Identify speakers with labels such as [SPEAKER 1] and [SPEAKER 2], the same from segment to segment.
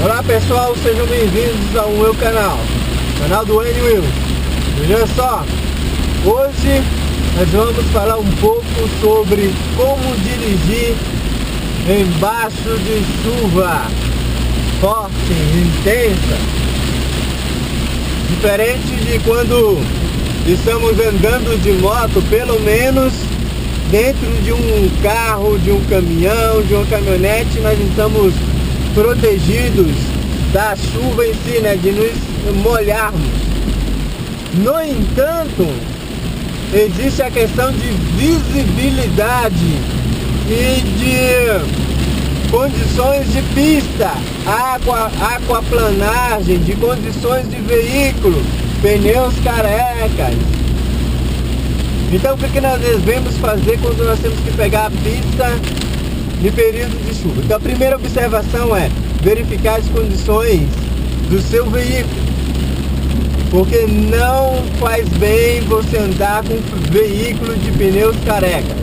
[SPEAKER 1] Olá pessoal, sejam bem-vindos ao meu canal do N Will. Olha só, hoje nós vamos falar um pouco sobre como dirigir embaixo de chuva forte, intensa. Diferente de quando estamos andando de moto, pelo menos dentro de um carro, de um caminhão, de uma caminhonete, nós estamos protegidos da chuva em si, né, de nos molharmos. No entanto, existe a questão de visibilidade e de condições de pista, aquaplanagem, de condições de veículo, pneus carecas. Então o que nós devemos fazer quando nós temos que pegar a pista de período de chuva? Então a primeira observação é verificar as condições do seu veículo, porque não faz bem você andar com veículo de pneus carecas.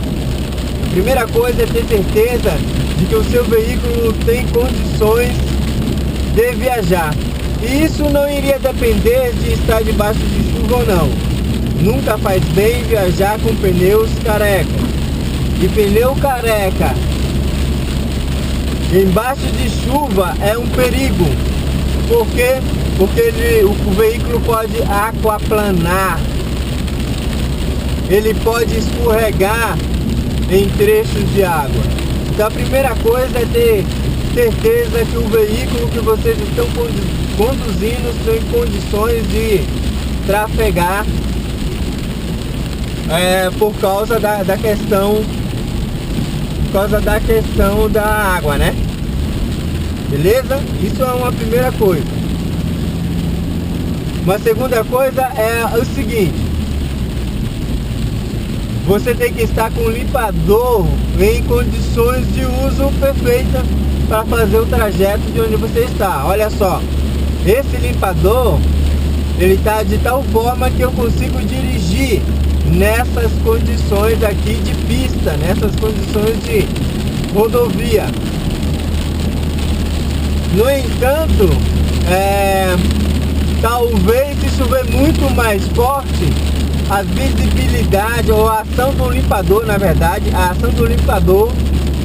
[SPEAKER 1] A primeira coisa é ter certeza de que o seu veículo tem condições de viajar, e isso não iria depender de estar debaixo de chuva ou não. Nunca faz bem viajar com pneus carecas. E pneu careca embaixo de chuva é um perigo. Por quê? Porque o veículo pode aquaplanar. Ele pode escorregar em trechos de água. Então a primeira coisa é ter certeza que o veículo que vocês estão conduzindo tem condições de trafegar por causa da questão da água, né? Beleza? Isso é uma primeira coisa. Uma segunda coisa é o seguinte: você tem que estar com o limpador em condições de uso perfeitas para fazer o trajeto de onde você está. Olha só, esse limpador ele está de tal forma que eu consigo dirigir nessas condições aqui de pista, nessas condições de rodovia. No entanto, talvez se chover muito mais forte, a visibilidade ou a ação do limpador, na verdade, a ação do limpador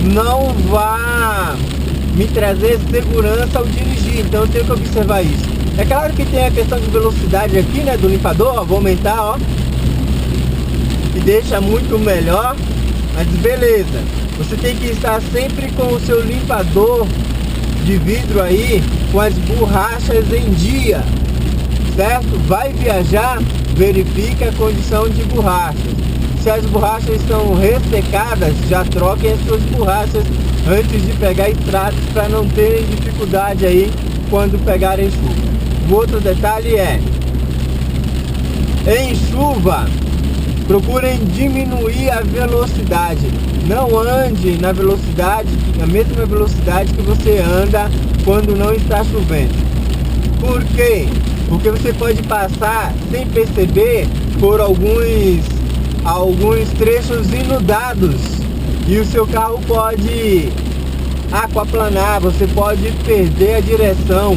[SPEAKER 1] não vai me trazer segurança ao dirigir. Então eu tenho que observar isso. É claro que tem a questão de velocidade aqui, né, do limpador, ó, vou aumentar, ó, que deixa muito melhor, mas beleza. Você tem que estar sempre com o seu limpador de vidro aí, com as borrachas em dia, certo? Vai viajar, verifica a condição de borrachas. Se as borrachas estão ressecadas, já troquem as suas borrachas antes de pegar estradas, para não terem dificuldade aí quando pegarem chuva. O outro detalhe é, em chuva, procurem diminuir a velocidade. Não ande na mesma velocidade que você anda quando não está chovendo. Por quê? Porque você pode passar sem perceber por alguns trechos inundados e o seu carro pode aquaplanar, você pode perder a direção.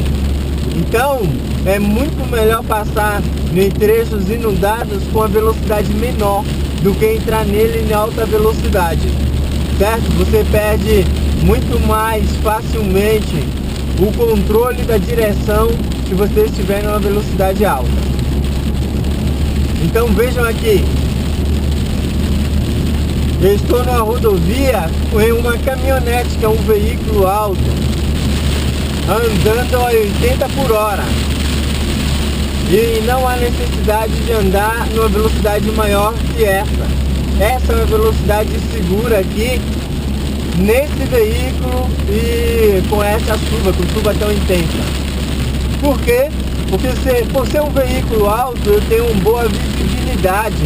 [SPEAKER 1] Então é muito melhor passar em trechos inundados com a velocidade menor do que entrar nele em alta velocidade, certo? Você perde muito mais facilmente o controle da direção se você estiver em uma velocidade alta. Então vejam aqui, eu estou numa rodovia em uma caminhonete, que é um veículo alto, andando a 80 por hora. E não há necessidade de andar numa velocidade maior que essa. Essa é uma velocidade segura aqui nesse veículo e com essa chuva, com chuva tão intensa. Por quê? Porque por ser um veículo alto, eu tenho uma boa visibilidade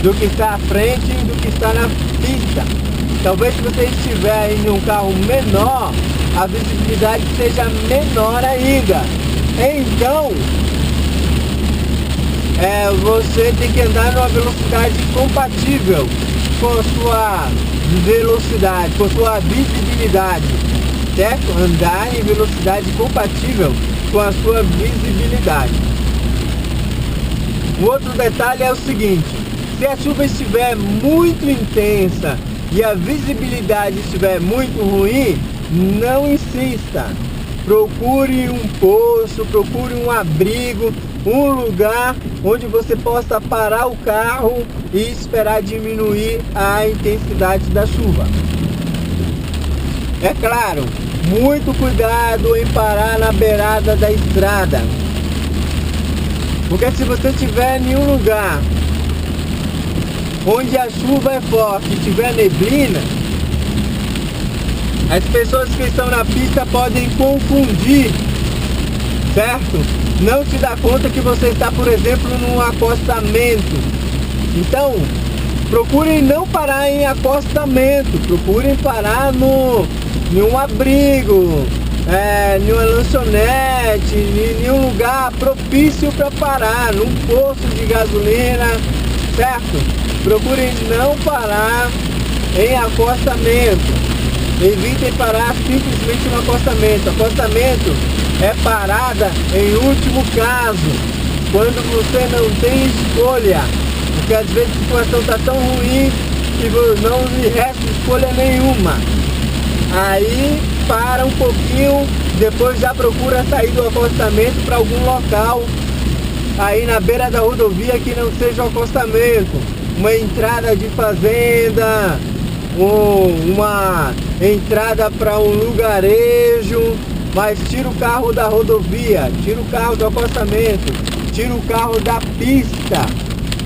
[SPEAKER 1] do que está à frente e do que está na pista. Talvez se você estiver em um carro menor, a visibilidade seja menor ainda. Então você tem que andar numa velocidade compatível com a sua velocidade, com a sua visibilidade. certo? Andar em velocidade compatível com a sua visibilidade. O outro detalhe é o seguinte: se a chuva estiver muito intensa e a visibilidade estiver muito ruim, não insista. Procure um poço, procure um abrigo, um lugar onde você possa parar o carro e esperar diminuir a intensidade da chuva. É claro, muito cuidado em parar na beirada da estrada, porque se você estiver em um lugar onde a chuva é forte e tiver neblina, as pessoas que estão na pista podem confundir, certo? Não se dá conta que você está, por exemplo, num acostamento. Então, procurem não parar em acostamento, procurem parar em um abrigo, em uma lanchonete, em um lugar propício para parar, num posto de gasolina, certo? Procurem não parar em acostamento. Evitem parar simplesmente no acostamento. Acostamento é parada em último caso, quando você não tem escolha, porque às vezes a situação está tão ruim que não lhe resta escolha nenhuma. Aí para um pouquinho, depois já procura sair do acostamento para algum local aí na beira da rodovia que não seja o acostamento, uma entrada de fazenda, uma entrada para um lugarejo, mas tira o carro da rodovia, tira o carro do acostamento, tira o carro da pista,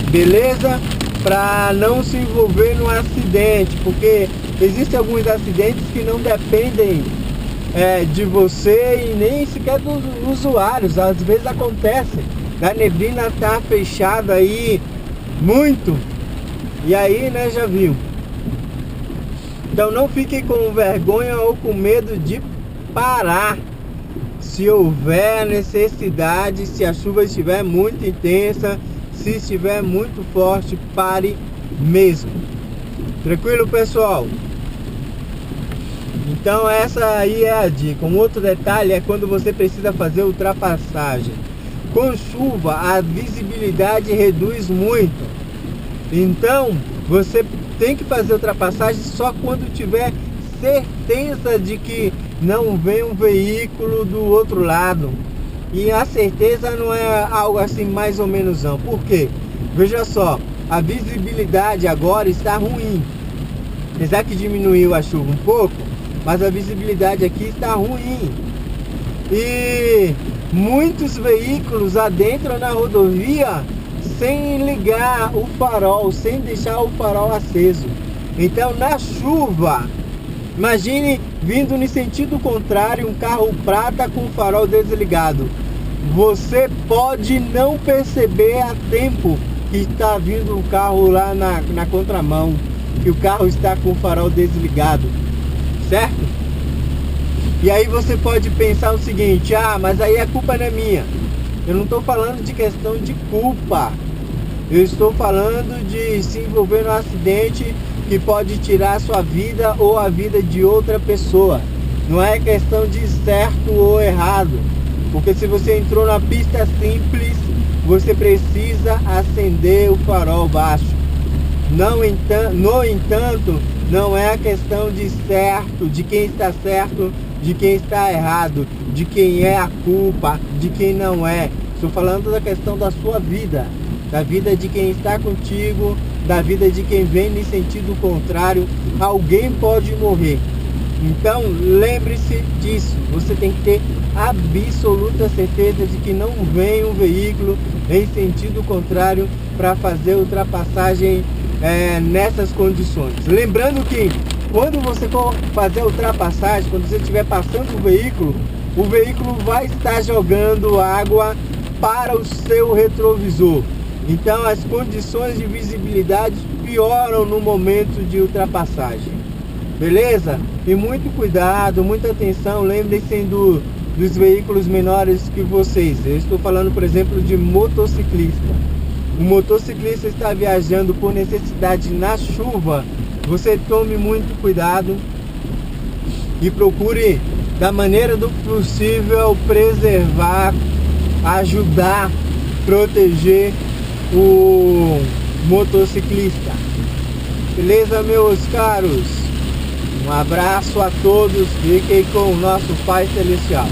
[SPEAKER 1] beleza? Para não se envolver no acidente, porque existem alguns acidentes que não dependem de você e nem sequer dos usuários. Às vezes acontece, a neblina tá fechada aí muito, e aí, né, já viu. Então não fiquem com vergonha ou com medo de parar. Se houver necessidade, se a chuva estiver muito intensa, se estiver muito forte, pare mesmo. Tranquilo, pessoal? Então essa aí é a dica. Um outro detalhe é quando você precisa fazer ultrapassagem. Com chuva a visibilidade reduz muito. Então você tem que fazer ultrapassagem só quando tiver certeza de que não vem um veículo do outro lado. E a certeza não é algo assim mais ou menos não. Por quê? Veja só, a visibilidade agora está ruim. Apesar que diminuiu a chuva um pouco, mas a visibilidade aqui está ruim. E muitos veículos adentram na rodovia sem ligar o farol, sem deixar o farol aceso. Então na chuva, imagine vindo no sentido contrário um carro prata com o farol desligado. Você pode não perceber a tempo que está vindo o carro lá na contramão, que o carro está com o farol desligado, certo? E aí você pode pensar o seguinte: ah, mas aí a culpa não é minha. Eu não estou falando de questão de culpa. Eu estou falando de se envolver num acidente que pode tirar a sua vida ou a vida de outra pessoa. Não é questão de certo ou errado. Porque se você entrou na pista simples, você precisa acender o farol baixo. No entanto, não é a questão de certo, de quem está certo, de quem está errado, de quem é a culpa, de quem não é. Estou falando da questão da sua vida, da vida de quem está contigo, da vida de quem vem no sentido contrário. Alguém pode morrer. Então lembre-se disso. Você tem que ter absoluta certeza de que não vem um veículo em sentido contrário para fazer ultrapassagem nessas condições. Lembrando que quando você for fazer a ultrapassagem, quando você estiver passando o veículo vai estar jogando água para o seu retrovisor. Então as condições de visibilidade pioram no momento de ultrapassagem. Beleza? E muito cuidado, muita atenção. Lembrem-se dos veículos menores que vocês. Eu estou falando, por exemplo, de motociclista. O motociclista está viajando por necessidade na chuva. Você tome muito cuidado e procure da maneira do possível, preservar, ajudar, proteger o motociclista. Beleza, meus caros? Um abraço a todos, fiquem com o nosso Pai Celestial.